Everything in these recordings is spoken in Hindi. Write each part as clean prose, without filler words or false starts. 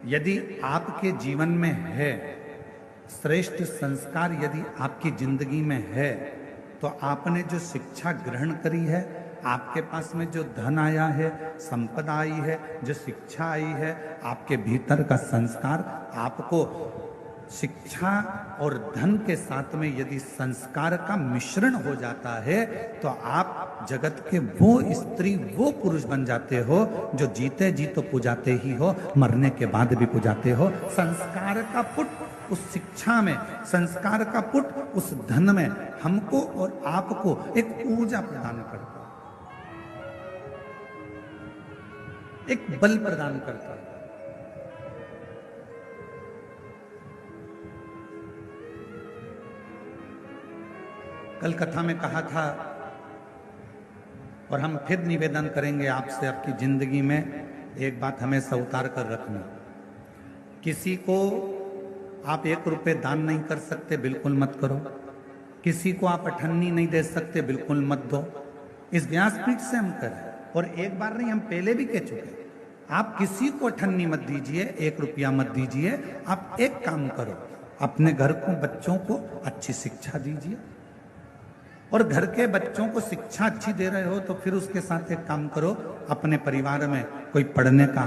यदि आपके जीवन में है, श्रेष्ठ संस्कार यदि आपकी जिंदगी में है, तो आपने जो शिक्षा ग्रहण करी है, आपके पास में जो धन आया है, संपदा आई है, जो शिक्षा आई है, आपके भीतर का संस्कार, आपको शिक्षा और धन के साथ में यदि संस्कार का मिश्रण हो जाता है, तो आप जगत के वो स्त्री वो पुरुष बन जाते हो जो जीते जी तो पुजाते ही हो, मरने के बाद भी पुजाते हो। संस्कार का पुट उस शिक्षा में, संस्कार का पुट उस धन में हमको और आपको एक ऊर्जा प्रदान करता है, एक बल प्रदान करता है। कल कथा में कहा था, और हम फिर निवेदन करेंगे आपसे, आपकी जिंदगी में एक बात हमेशा उतार कर रखना, किसी को आप 1 रुपए दान नहीं कर सकते, बिल्कुल मत करो। किसी को आप अठन्नी नहीं दे सकते, बिल्कुल मत दो। इस व्यासपीठ से हम करें, और एक बार नहीं, हम पहले भी कह चुके, आप किसी को अठन्नी मत दीजिए, 1 रुपया मत दीजिए। आप एक काम करो, अपने घर को, बच्चों को अच्छी शिक्षा दीजिए, और घर के बच्चों को शिक्षा अच्छी दे रहे हो तो फिर उसके साथ एक काम करो, अपने परिवार में कोई पढ़ने का,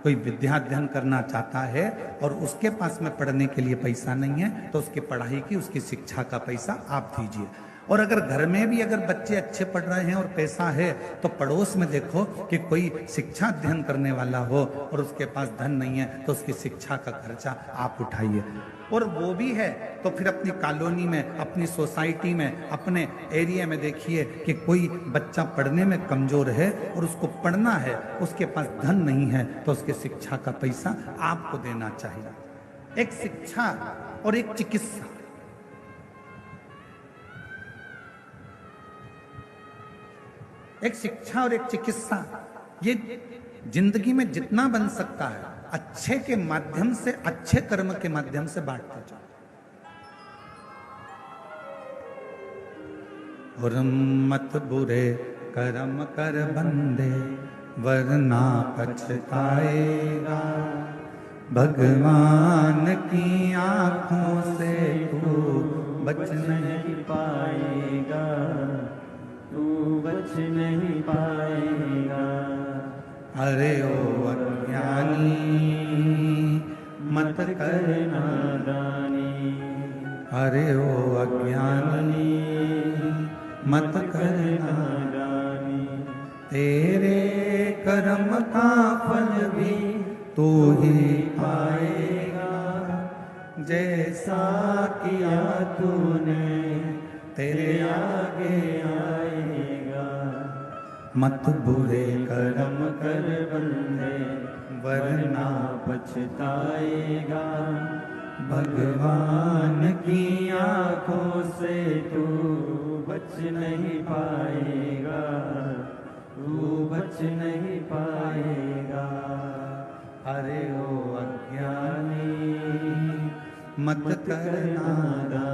कोई विद्या अध्ययन करना चाहता है और उसके पास में पढ़ने के लिए पैसा नहीं है, तो उसकी पढ़ाई की, उसकी शिक्षा का पैसा आप दीजिए। और अगर घर में भी अगर बच्चे अच्छे पढ़ रहे हैं और पैसा है, तो पड़ोस में देखो कि कोई शिक्षा अध्ययन करने वाला हो और उसके पास धन नहीं है, तो उसकी शिक्षा का खर्चा आप उठाइए। और वो भी है तो फिर अपनी कॉलोनी में, अपनी सोसाइटी में, अपने एरिया में देखिए कि कोई बच्चा पढ़ने में कमजोर है और उसको पढ़ना है, उसके पास धन नहीं है, तो उसके शिक्षा का पैसा आपको देना चाहिए। एक शिक्षा और एक चिकित्सा, एक शिक्षा और एक चिकित्सा, ये जिंदगी में जितना बन सकता है अच्छे के माध्यम से, अच्छे कर्म के माध्यम से बांटते जाओ। और मत बुरे कर्म कर बंदे, वरना पछताएगा। भगवान की आंखों से तू बच नहीं पाएगा, तू बच नहीं पाएगा। अरे ओ अज्ञानी मत कर नादानी, अरे ओ अज्ञानी मत कर नादानी। तेरे कर्म का फल भी तू ही पाएगा। जैसा किया तूने तेरे आगे आएगा। मत बुरे कर्म कर बंदे, वरना पछताएगा। भगवान की आंखों से तू बच नहीं पाएगा, तू बच नहीं पाएगा। अरे ओ अज्ञानी मत कर नादानी।